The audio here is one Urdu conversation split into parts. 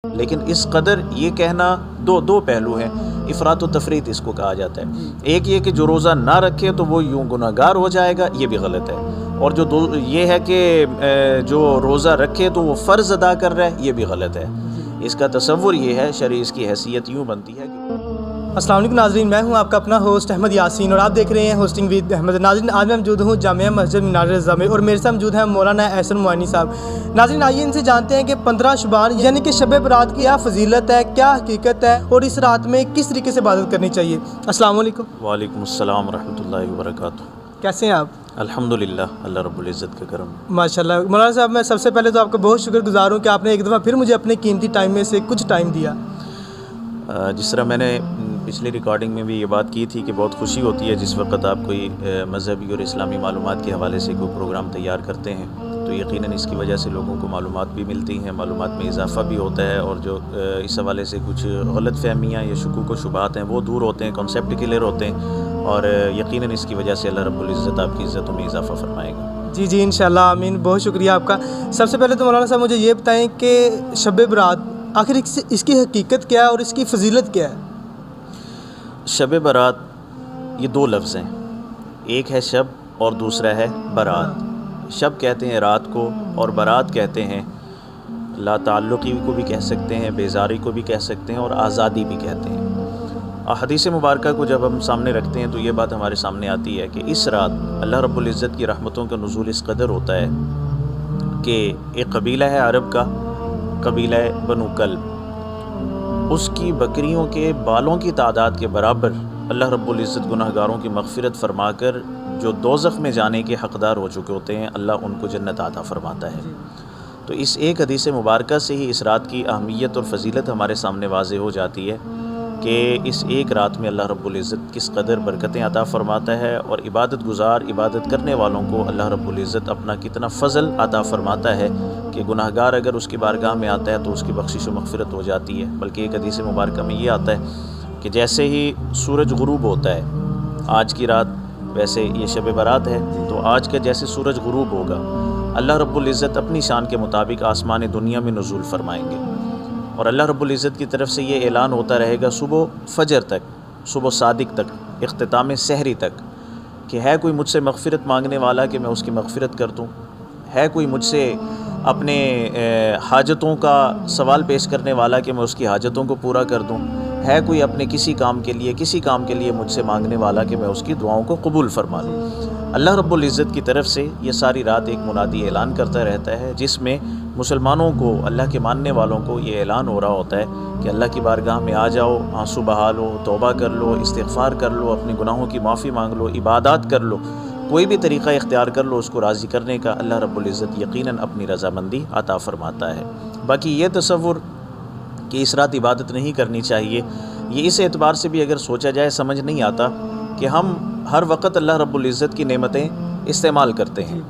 لیکن اس قدر یہ کہنا دو پہلو ہیں، افراط و تفریط اس کو کہا جاتا ہے۔ ایک یہ کہ جو روزہ نہ رکھے تو وہ یوں گناہ گار ہو جائے گا، یہ بھی غلط ہے، اور یہ ہے کہ جو روزہ رکھے تو وہ فرض ادا کر رہا ہے، یہ بھی غلط ہے۔ اس کا تصور یہ ہے، شرع اس کی حیثیت یوں بنتی ہے کہ السلام علیکم ناظرین، میں ہوں آپ کا اپنا ہوسٹ احمد یاسین اور آپ دیکھ رہے ہیں ہوسٹنگ ود احمد۔ ناظرین، آج میں موجود ہوں جامعہ مسجد مینار رضا میں اور میرے ساتھ موجود ہیں مولانا احسن معانی صاحب۔ ناظرین، آئیے ان سے جانتے ہیں کہ 15 شعبان یعنی کہ شب برات کی کیا فضیلت ہے، کیا حقیقت ہے اور اس رات میں کس طریقے سے عبادت کرنی چاہیے۔ السلام علیکم۔ وعلیکم السلام ورحمۃ اللہ وبرکاتہ۔ کیسے ہیں آپ؟ الحمدللہ، اللہ رب العزت کا کرم۔ ماشاءاللہ مولانا صاحب، میں سب سے پہلے تو آپ کا بہت شکر گزار ہوں کہ آپ نے ایک دفعہ پھر مجھے اپنے قیمتی ٹائم میں سے کچھ ٹائم دیا۔ جس طرح میں نے پچھلی ریکارڈنگ میں بھی یہ بات کی تھی کہ بہت خوشی ہوتی ہے جس وقت آپ کوئی مذہبی اور اسلامی معلومات کے حوالے سے کوئی پروگرام تیار کرتے ہیں، تو یقیناً اس کی وجہ سے لوگوں کو معلومات بھی ملتی ہیں، معلومات میں اضافہ بھی ہوتا ہے، اور جو اس حوالے سے کچھ غلط فہمیاں یا شکوک و شبہات ہیں وہ دور ہوتے ہیں، کنسیپٹ کلیئر ہوتے ہیں، اور یقیناً اس کی وجہ سے اللہ رب العزت آپ کی عزتوں میں اضافہ فرمائے گا۔ جی انشاءاللہ، آمین۔ بہت شکریہ آپ کا۔ سب سے پہلے تو مولانا صاحب مجھے یہ بتائیں کہ شب برات آخر اس کی حقیقت کیا ہے اور اس کی فضیلت کیا ہے؟ شب برات یہ دو لفظ ہیں، ایک ہے شب اور دوسرا ہے برات۔ شب کہتے ہیں رات کو اور برات کہتے ہیں لا تعلقی کو بھی کہہ سکتے ہیں، بیزاری کو بھی کہہ سکتے ہیں، اور آزادی بھی کہتے ہیں۔ حدیث مبارکہ کو جب ہم سامنے رکھتے ہیں تو یہ بات ہمارے سامنے آتی ہے کہ اس رات اللہ رب العزت کی رحمتوں کا نزول اس قدر ہوتا ہے کہ ایک قبیلہ ہے عرب کا، قبیلہ بنو کلب، اس کی بکریوں کے بالوں کی تعداد کے برابر اللہ رب العزت گناہ گاروں کی مغفرت فرما کر جو دوزخ میں جانے کے حقدار ہو چکے ہوتے ہیں، اللہ ان کو جنت عطا فرماتا ہے۔ تو اس ایک حدیث مبارکہ سے ہی اس رات کی اہمیت اور فضیلت ہمارے سامنے واضح ہو جاتی ہے کہ اس ایک رات میں اللہ رب العزت کس قدر برکتیں عطا فرماتا ہے، اور عبادت گزار عبادت کرنے والوں کو اللہ رب العزت اپنا کتنا فضل عطا فرماتا ہے کہ گناہ گار اگر اس کی بارگاہ میں آتا ہے تو اس کی بخشش و مغفرت ہو جاتی ہے۔ بلکہ ایک حدیث مبارکہ میں یہ آتا ہے کہ جیسے ہی سورج غروب ہوتا ہے آج کی رات، ویسے یہ شب برات ہے تو آج کا جیسے سورج غروب ہوگا، اللہ رب العزت اپنی شان کے مطابق آسمان دنیا میں نزول فرمائیں گے، اور اللہ رب العزت کی طرف سے یہ اعلان ہوتا رہے گا صبح فجر تک، صبح صادق تک، اختتام سحری تک، کہ ہے کوئی مجھ سے مغفرت مانگنے والا کہ میں اس کی مغفرت کر دوں، ہے کوئی مجھ سے اپنے حاجتوں کا سوال پیش کرنے والا کہ میں اس کی حاجتوں کو پورا کر دوں، ہے کوئی اپنے کسی کام کے لیے مجھ سے مانگنے والا کہ میں اس کی دعاؤں کو قبول فرما لوں۔ اللہ رب العزت کی طرف سے یہ ساری رات ایک منادی اعلان کرتا رہتا ہے، جس میں مسلمانوں کو، اللہ کے ماننے والوں کو یہ اعلان ہو رہا ہوتا ہے کہ اللہ کی بارگاہ میں آ جاؤ، آنسو بہا لو، توبہ کر لو، استغفار کر لو، اپنے گناہوں کی معافی مانگ لو، عبادات کر لو، کوئی بھی طریقہ اختیار کر لو اس کو راضی کرنے کا، اللہ رب العزت یقیناً اپنی رضامندی عطا فرماتا ہے۔ باقی یہ تصور کہ اس رات عبادت نہیں کرنی چاہیے، یہ اس اعتبار سے بھی اگر سوچا جائے سمجھ نہیں آتا کہ ہم ہر وقت اللہ رب العزت کی نعمتیں استعمال کرتے ہیں۔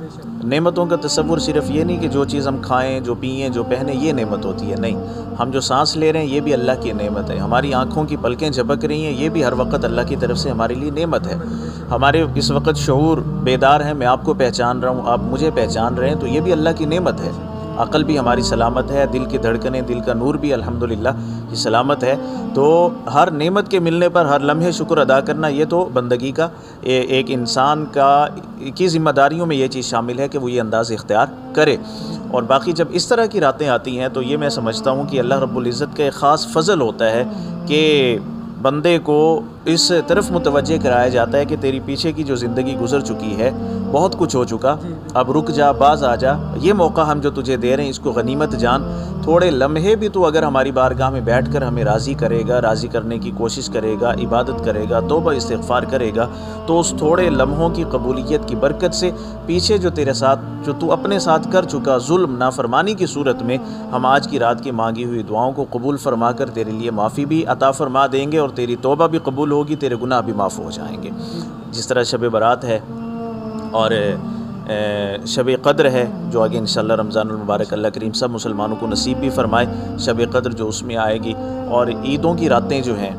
نعمتوں کا تصور صرف یہ نہیں کہ جو چیز ہم کھائیں، جو پئیں، جو پہنیں یہ نعمت ہوتی ہے، نہیں، ہم جو سانس لے رہے ہیں یہ بھی اللہ کی نعمت ہے، ہماری آنکھوں کی پلکیں جھپک رہی ہیں یہ بھی ہر وقت اللہ کی طرف سے ہمارے لیے نعمت ہے، ہمارے اس وقت شعور بیدار ہے، میں آپ کو پہچان رہا ہوں، آپ مجھے پہچان رہے ہیں، تو یہ بھی اللہ کی نعمت ہے، عقل بھی ہماری سلامت ہے، دل کی دھڑکنیں، دل کا نور بھی الحمدللہ یہ سلامت ہے۔ تو ہر نعمت کے ملنے پر ہر لمحے شکر ادا کرنا یہ تو بندگی کا ایک انسان کی ذمہ داریوں میں یہ چیز شامل ہے کہ وہ یہ انداز اختیار کرے۔ اور باقی جب اس طرح کی راتیں آتی ہیں تو یہ میں سمجھتا ہوں کہ اللہ رب العزت کا ایک خاص فضل ہوتا ہے کہ بندے کو اس طرف متوجہ کرایا جاتا ہے کہ تیری پیچھے کی جو زندگی گزر چکی ہے، بہت کچھ ہو چکا، اب رک جا، باز آ جا، یہ موقع ہم جو تجھے دے رہے ہیں اس کو غنیمت جان، تھوڑے لمحے بھی تو اگر ہماری بارگاہ میں بیٹھ کر ہمیں راضی کرے گا، راضی کرنے کی کوشش کرے گا، عبادت کرے گا، توبہ استغفار کرے گا، تو اس تھوڑے لمحوں کی قبولیت کی برکت سے پیچھے جو تیرے ساتھ، جو تو اپنے ساتھ کر چکا ظلم، نافرمانی کی صورت میں، ہم آج کی رات کی مانگی ہوئی دعاؤں کو قبول فرما کر تیرے لیے معافی بھی عطا فرما دیں گے، اور تیری توبہ بھی قبول ہوگی، تیرے گناہ بھی معاف ہو جائیں گے۔ جس طرح شب برات ہے اور شب قدر ہے جو آگے انشاءاللہ رمضان المبارک اللہ کریم سب مسلمانوں کو نصیب بھی فرمائے، شب قدر جو اس میں آئے گی، اور عیدوں کی راتیں جو ہیں،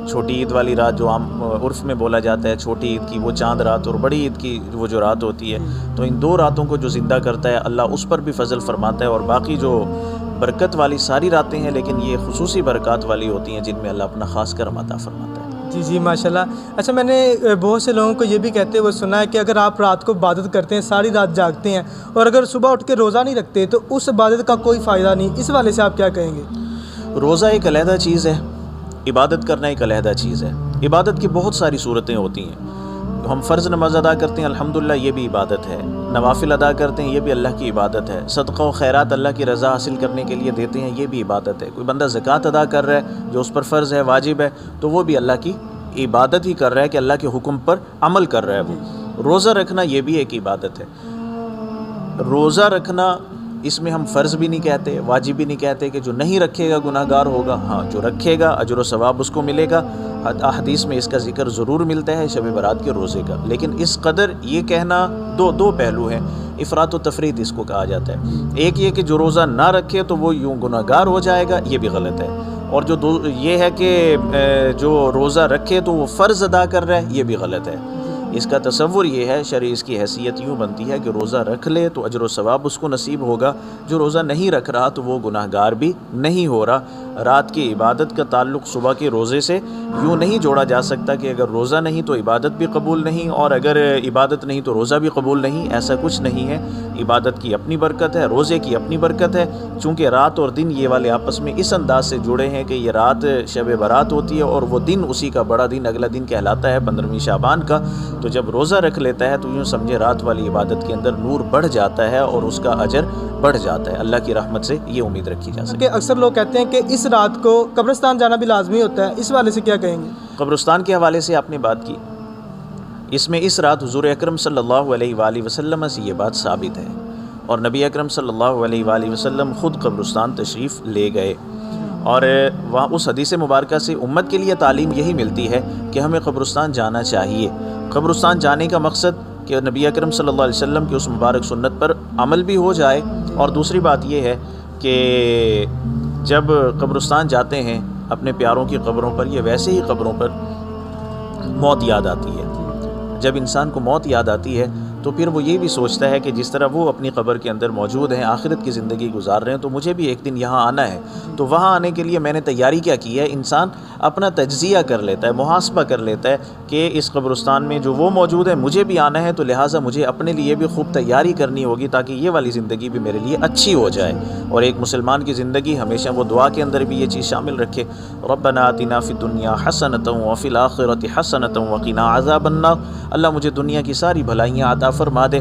چھوٹی عید والی رات جو عام عرف میں بولا جاتا ہے، چھوٹی عید کی وہ چاند رات اور بڑی عید کی وہ جو رات ہوتی ہے، تو ان دو راتوں کو جو زندہ کرتا ہے اللہ اس پر بھی فضل فرماتا ہے، اور باقی جو برکت والی ساری راتیں ہیں، لیکن یہ خصوصی برکات والی ہوتی ہیں جن میں اللہ اپنا خاص کرم عطا فرماتا ہے۔ جی جی ماشاءاللہ۔ اچھا، میں نے بہت سے لوگوں کو یہ بھی کہتے ہوئے سنا ہے کہ اگر آپ رات کو عبادت کرتے ہیں، ساری رات جاگتے ہیں، اور اگر صبح اٹھ کے روزہ نہیں رکھتے تو اس عبادت کا کوئی فائدہ نہیں، اس حوالے سے آپ کیا کہیں گے؟ روزہ ایک علیحدہ چیز ہے، عبادت کرنا ایک علیحدہ چیز ہے۔ عبادت کی بہت ساری صورتیں ہوتی ہیں۔ ہم فرض نماز ادا کرتے ہیں، الحمدللہ یہ بھی عبادت ہے۔ نوافل ادا کرتے ہیں، یہ بھی اللہ کی عبادت ہے۔ صدقہ و خیرات اللہ کی رضا حاصل کرنے کے لیے دیتے ہیں، یہ بھی عبادت ہے۔ کوئی بندہ زکوٰۃ ادا کر رہا ہے جو اس پر فرض ہے، واجب ہے، تو وہ بھی اللہ کی عبادت ہی کر رہا ہے کہ اللہ کے حکم پر عمل کر رہا ہے وہ۔ روزہ رکھنا یہ بھی ایک عبادت ہے۔ روزہ رکھنا اس میں ہم فرض بھی نہیں کہتے، واجب بھی نہیں کہتے کہ جو نہیں رکھے گا گناہ گار ہوگا۔ ہاں، جو رکھے گا اجر و ثواب اس کو ملے گا۔ احادیث میں اس کا ذکر ضرور ملتا ہے شب برات کے روزے کا، لیکن اس قدر یہ کہنا دو پہلو ہیں۔ افراط و تفرید اس کو کہا جاتا ہے۔ ایک یہ کہ جو روزہ نہ رکھے تو وہ یوں گناہ گار ہو جائے گا، یہ بھی غلط ہے۔ اور یہ ہے کہ جو روزہ رکھے تو وہ فرض ادا کر رہا ہے، یہ بھی غلط ہے۔ اس کا تصور یہ ہے، شرع اس کی حیثیت یوں بنتی ہے کہ روزہ رکھ لے تو اجر و ثواب اس کو نصیب ہوگا، جو روزہ نہیں رکھ رہا تو وہ گناہ گار بھی نہیں ہو رہا۔ رات کی عبادت کا تعلق صبح کے روزے سے یوں نہیں جوڑا جا سکتا کہ اگر روزہ نہیں تو عبادت بھی قبول نہیں، اور اگر عبادت نہیں تو روزہ بھی قبول نہیں۔ ایسا کچھ نہیں ہے۔ عبادت کی اپنی برکت ہے، روزے کی اپنی برکت ہے۔ چونکہ رات اور دن یہ والے آپس میں اس انداز سے جڑے ہیں کہ یہ رات شب برات ہوتی ہے اور وہ دن اسی کا بڑا دن اگلا دن کہلاتا ہے 15ویں شعبان کا۔ تو جب روزہ رکھ لیتا ہے تو یوں سمجھے رات والی عبادت کے اندر نور بڑھ جاتا ہے اور اس کا اجر بڑھ جاتا ہے۔ اللہ کی رحمت سے یہ امید رکھی جا سکتی ہے۔ اکثر لوگ کہتے ہیں کہ اس رات کو قبرستان جانا بھی لازمی ہوتا ہے، اس حوالے سے کیا کہیں گے؟ قبرستان کے حوالے سے آپ نے بات کی، اس میں اس رات حضور اکرم صلی اللہ علیہ وآلہ وسلم سے یہ بات ثابت ہے، اور نبی اکرم صلی اللہ علیہ وآلہ وسلم خود قبرستان تشریف لے گئے، اور وہاں اس حدیث مبارکہ سے امت کے لیے تعلیم یہی ملتی ہے کہ ہمیں قبرستان جانا چاہیے۔ قبرستان جانے کا مقصد کہ نبی اکرم صلی اللہ علیہ وسلم کی اس مبارک سنت پر عمل بھی ہو جائے، اور دوسری بات یہ ہے کہ جب قبرستان جاتے ہیں اپنے پیاروں کی قبروں پر، یہ ویسے ہی قبروں پر موت یاد آتی ہے۔ جب انسان کو موت یاد آتی ہے تو پھر وہ یہ بھی سوچتا ہے کہ جس طرح وہ اپنی قبر کے اندر موجود ہیں، آخرت کی زندگی گزار رہے ہیں، تو مجھے بھی ایک دن یہاں آنا ہے۔ تو وہاں آنے کے لیے میں نے تیاری کیا کی ہے؟ انسان اپنا تجزیہ کر لیتا ہے، محاسبہ کر لیتا ہے کہ اس قبرستان میں جو وہ موجود ہے مجھے بھی آنا ہے، تو لہٰذا مجھے اپنے لیے بھی خوب تیاری کرنی ہوگی تاکہ یہ والی زندگی بھی میرے لیے اچھی ہو جائے۔ اور ایک مسلمان کی زندگی ہمیشہ وہ دعا کے اندر بھی یہ چیز شامل رکھے، ربنا آتنا فی الدنیا حسنۃ وفی الآخرۃ حسنۃ وقنا عذاب النار۔ اللہ مجھے دنیا کی ساری بھلائیاں عطا فرما دے،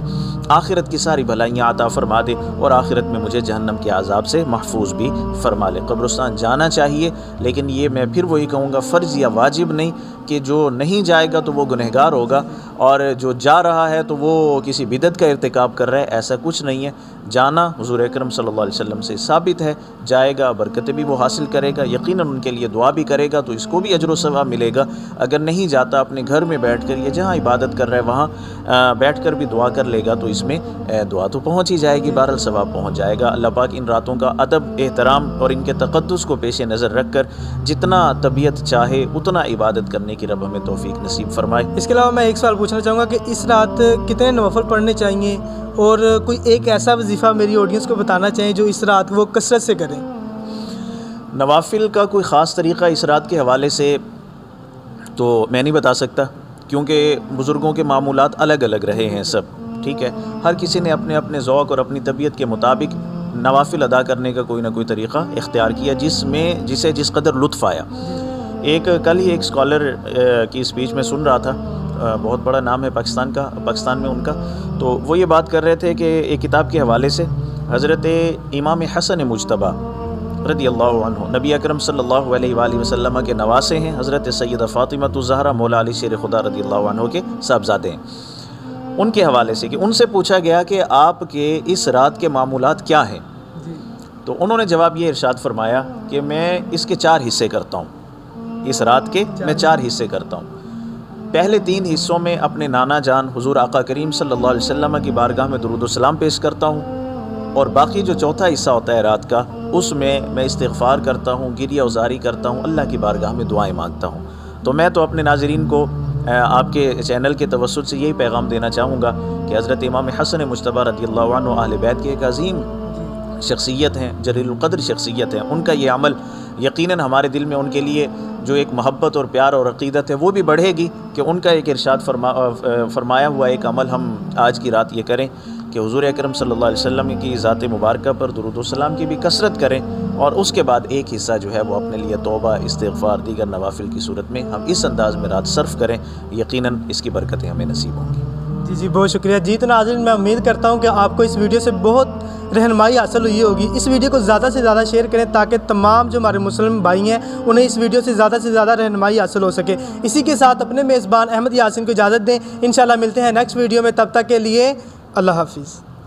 آخرت کی ساری بھلائیاں عطا فرما دے، اور آخرت میں مجھے جہنم کے عذاب سے محفوظ بھی فرما لے۔ قبرستان جانا چاہیے، لیکن یہ میں پھر وہی کہوں گا، فرض یا واجب نہیں کہ جو نہیں جائے گا تو وہ گنہگار ہوگا، اور جو جا رہا ہے تو وہ کسی بدعت کا ارتکاب کر رہا ہے۔ ایسا کچھ نہیں ہے۔ جانا حضور اکرم صلی اللہ علیہ وسلم سے ثابت ہے، جائے گا، برکتیں بھی وہ حاصل کرے گا، یقیناً ان کے لیے دعا بھی کرے گا تو اس کو بھی اجر و ثواب ملے گا۔ اگر نہیں جاتا، اپنے گھر میں بیٹھ کر یا جہاں عبادت کر رہا ہے وہاں بیٹھ کر بھی دعا کر لے گا تو اس میں دعا تو پہنچ ہی جائے گی، بہرحال ثواب پہنچ جائے گا۔ اللہ پاک ان راتوں کا ادب، احترام اور ان کے تقدس کو پیش نظر رکھ کر جتنا طبیعت چاہے اتنا عبادت کرنے کی رب ہمیں توفیق نصیب فرمائے۔ اس کے علاوہ میں ایک سوال پوچھنا چاہوں گا کہ اس رات کتنے نوافل پڑھنے چاہیے، اور کوئی ایک ایسا وظیفہ میری آڈینس کو بتانا چاہیں جو اس رات وہ کثرت سے کریں؟ نوافل کا کوئی خاص طریقہ اس رات کے حوالے سے تو میں نہیں بتا سکتا، کیونکہ بزرگوں کے معمولات الگ الگ رہے ہیں سب، ٹھیک ہے۔ ہر کسی نے اپنے اپنے ذوق اور اپنی طبیعت کے مطابق نوافل ادا کرنے کا کوئی نہ کوئی طریقہ اختیار کیا جسے جس قدر لطف آیا۔ کل ہی ایک اسکالر کی اسپیچ میں سن رہا تھا، بہت بڑا نام ہے پاکستان میں ان کا، تو وہ یہ بات کر رہے تھے کہ ایک کتاب کے حوالے سے حضرت امام حسن مجتبیٰ رضی اللہ عنہ، نبی اکرم صلی اللہ علیہ وآلہ وسلم کے نواسے ہیں، حضرت سیدہ فاطمہ الزہرا مولا علی شیر خدا رضی اللہ عنہ کے صاحبزادے ہیں۔ ان کے حوالے سے کہ ان سے پوچھا گیا کہ آپ کے اس رات کے معمولات کیا ہیں، تو انہوں نے جواب یہ ارشاد فرمایا کہ میں اس کے 4 حصے کرتا ہوں، اس رات کے میں 4 حصے کرتا ہوں۔ پہلے 3 حصوں میں اپنے نانا جان حضور آقا کریم صلی اللہ علیہ وسلم کی بارگاہ میں درود و سلام پیش کرتا ہوں، اور باقی جو چوتھا حصہ ہوتا ہے رات کا، اس میں استغفار کرتا ہوں، گریہ وزاری کرتا ہوں، اللہ کی بارگاہ میں دعائیں مانگتا ہوں۔ تو میں تو اپنے ناظرین کو آپ کے چینل کے توسط سے یہی پیغام دینا چاہوں گا کہ حضرت امام حسن مجتبیٰ رضی اللہ عنہ اہل بیت کے ایک عظیم شخصیت ہیں، جلیل القدر شخصیت ہیں، ان کا یہ عمل یقیناً ہمارے دل میں ان کے لیے جو ایک محبت اور پیار اور عقیدت ہے وہ بھی بڑھے گی کہ ان کا ایک ارشاد فرمایا ہوا ایک عمل ہم آج کی رات یہ کریں کہ حضور اکرم صلی اللہ علیہ وسلم کی ذات مبارکہ پر درود و سلام کی بھی کثرت کریں، اور اس کے بعد ایک حصہ جو ہے وہ اپنے لیے توبہ، استغفار، دیگر نوافل کی صورت میں ہم اس انداز میں رات صرف کریں، یقیناً اس کی برکتیں ہمیں نصیب ہوں گی۔ جی بہت شکریہ جی۔ تو ناظرین میں امید کرتا ہوں کہ آپ کو اس ویڈیو سے بہت رہنمائی حاصل ہوئی ہوگی۔ اس ویڈیو کو زیادہ سے زیادہ شیئر کریں تاکہ تمام جو ہمارے مسلم بھائی ہیں انہیں اس ویڈیو سے زیادہ رہنمائی حاصل ہو سکے۔ اسی کے ساتھ اپنے میزبان احمد یاسین کو اجازت دیں، انشاءاللہ ملتے ہیں نیکسٹ ویڈیو میں، تب تک کے لیے اللہ حافظ۔